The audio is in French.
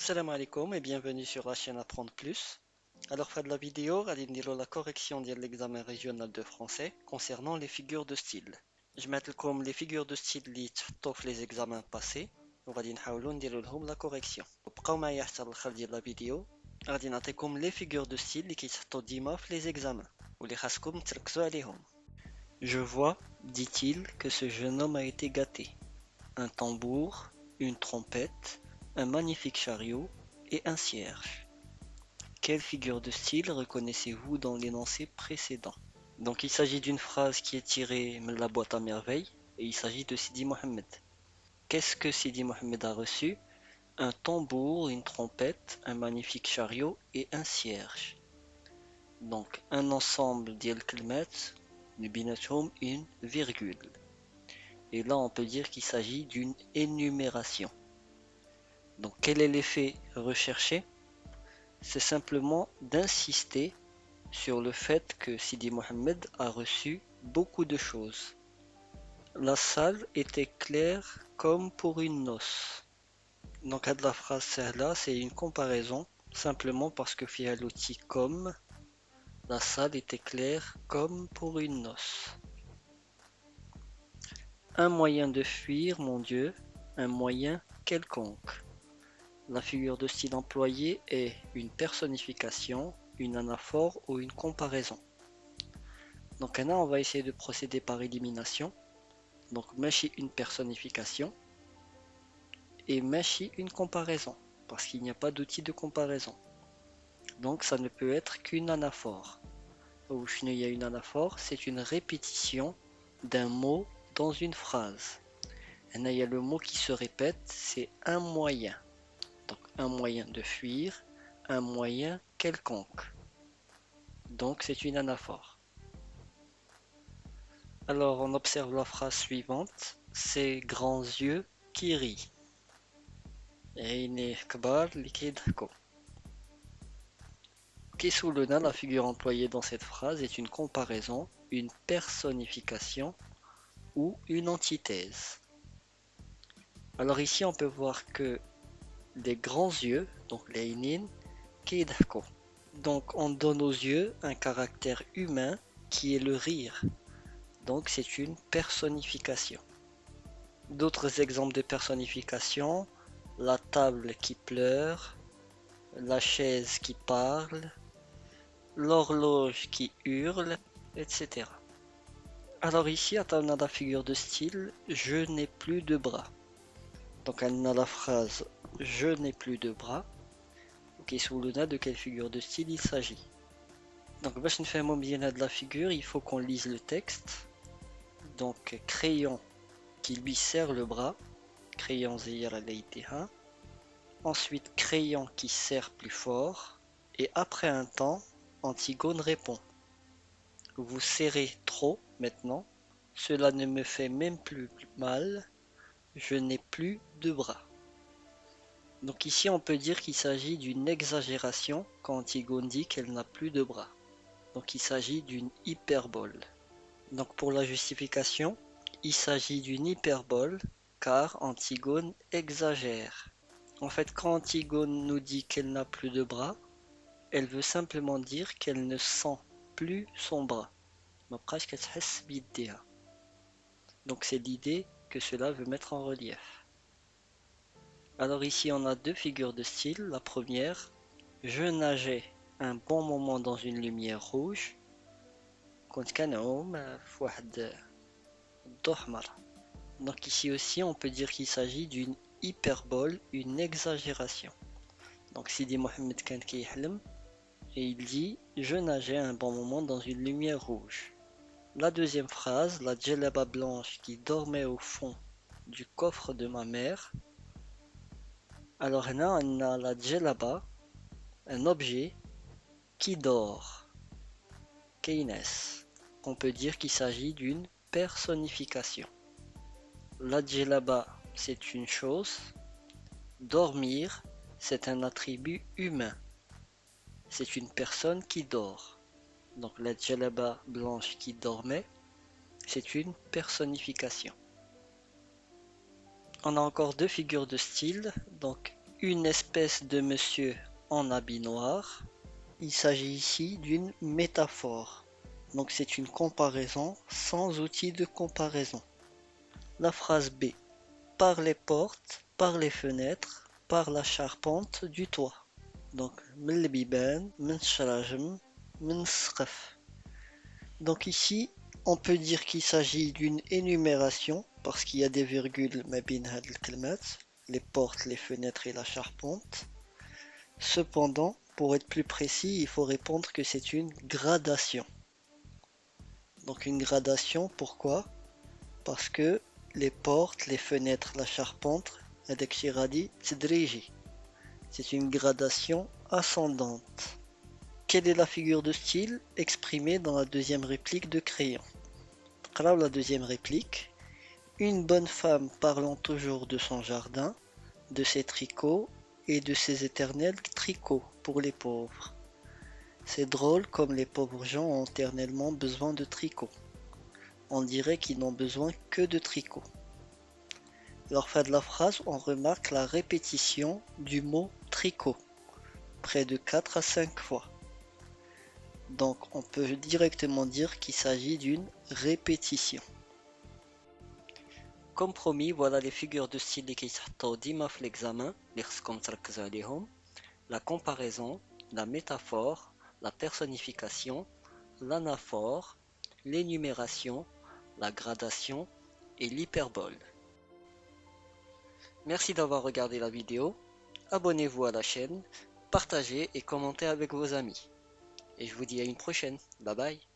Salam alaikum et bienvenue sur la chaîne Apprendre Plus. Alors, fin de la vidéo, غادي نديرو la correction ديال l'examen régional de français concernant les figures de style. Je mets لكم les figures de style اللي تحطوا في les examens passés وغادي نحاولوا نديرو لهم la correction. بقاو معايا حتى الاخر ديال la vidéo. غادي نعطيكم les figures de style اللي كيتحطوا ديما في les examens واللي خاصكم تركزوا عليهم. Je vois, dit-il, que ce jeune homme a été gâté. Un tambour, une trompette, un magnifique chariot et un cierge. Quelle figure de style reconnaissez-vous dans l'énoncé précédent? Donc il s'agit d'une phrase qui est tirée de la boîte à merveilles et il s'agit de Sidi Mohamed. Qu'est-ce que Sidi Mohamed a reçu? Un tambour, une trompette, un magnifique chariot et un cierge. Donc un ensemble ديال الكلمات اللي بيناتهم une virgule. Et là on peut dire qu'il s'agit d'une énumération. Donc quel est l'effet recherché? C'est simplement d'insister sur le fait que Sidi Mohamed a reçu beaucoup de choses. La salle était claire comme pour une noce. Donc la phrase là, c'est une comparaison simplement parce que fiha l'outil comme, la salle était claire comme pour une noce. Un moyen de fuir, mon Dieu, un moyen quelconque. La figure de style employée est une personnification, une anaphore ou une comparaison. Donc là, on va essayer de procéder par élimination. Donc machi une personnification et machi une comparaison, parce qu'il n'y a pas d'outil de comparaison. Donc ça ne peut être qu'une anaphore. Ou il y a une anaphore, c'est une répétition d'un mot dans une phrase. Et là, il y a le mot qui se répète, c'est un moyen. Donc un moyen de fuir, un moyen quelconque. Donc c'est une anaphore. Alors on observe la phrase suivante, ces grands yeux qui rient. عينيه كبار اللي كيضحكوا. Kisuluna, la figure employée dans cette phrase, est une comparaison, une personnification ou une antithèse. Alors ici on peut voir que les grands yeux, donc les inin, كيضحكوا. Donc on donne aux yeux un caractère humain qui est le rire. Donc c'est une personnification. D'autres exemples de personnification, la table qui pleure, la chaise qui parle, l'horloge qui hurle, etc. Alors ici, on a la figure de style je n'ai plus de bras. Donc on a la phrase je n'ai plus de bras. Ok, sous le de quelle figure de style il s'agit. Donc باش نفهموا bien de la figure, il faut qu'on lise le texte. Donc crayon qui lui serre le bras, crayon zéhir alaytiha. Ensuite crayon qui serre plus fort. Et après un temps, Antigone répond. Vous serrez trop maintenant, cela ne me fait même plus mal, je n'ai plus de bras. Donc ici on peut dire qu'il s'agit d'une exagération quand Antigone dit qu'elle n'a plus de bras. Donc il s'agit d'une hyperbole. Donc pour la justification, il s'agit d'une hyperbole car Antigone exagère. En fait, quand Antigone nous dit qu'elle n'a plus de bras, elle veut simplement dire qu'elle ne sent plus son bras. Donc c'est l'idée que cela veut mettre en relief. Alors ici on a deux figures de style. La première, je nageais un bon moment dans une lumière rouge. Donc ici aussi on peut dire qu'il s'agit d'une hyperbole, une exagération. Donc Sidi Mohamed kan kayhlem et il dit je nageais un bon moment dans une lumière rouge. La deuxième phrase, la djellaba blanche qui dormait au fond du coffre de ma mère. Alors là, on a la djellaba, un objet qui dort. Keynes. On peut dire qu'il s'agit d'une personnification. La djellaba, c'est une chose. Dormir, c'est un attribut humain. C'est une personne qui dort. Donc la djellaba blanche qui dormait, c'est une personnification. On a encore deux figures de style. Donc une espèce de monsieur en habit noir. Il s'agit ici d'une métaphore. Donc c'est une comparaison sans outil de comparaison. La phrase B. Par les portes, par les fenêtres, par la charpente du toit. Donc, من البيبان, من الشراجم, من السقف. Donc ici, on peut dire qu'il s'agit d'une énumération parce qu'il y a des virgules ما بين هاد الكلمات, les portes, les fenêtres et la charpente. Cependant, pour être plus précis, il faut répondre que c'est une gradation. Donc une gradation, pourquoi? Parce que les portes, les fenêtres, la charpente, هذاك الشيء غادي تدريجي. C'est une gradation ascendante. Quelle est la figure de style exprimée dans la deuxième réplique de Crayon? La deuxième réplique. Une bonne femme parlant toujours de son jardin, de ses tricots et de ses éternels tricots pour les pauvres. C'est drôle comme les pauvres gens ont éternellement besoin de tricots. On dirait qu'ils n'ont besoin que de tricots. Alors, fin de la phrase, on remarque la répétition du mot tricot, près de 4 à 5 fois. Donc, on peut directement dire qu'il s'agit d'une répétition. Comme promis, voilà les figures de style اللي كيتحطوا ديما في l'examen اللي خصكم تركزوا عليهم. La comparaison, la métaphore, la personnification, l'anaphore, l'énumération, la gradation et l'hyperbole. Merci d'avoir regardé la vidéo, abonnez-vous à la chaîne, partagez et commentez avec vos amis. Et je vous dis à une prochaine, bye bye.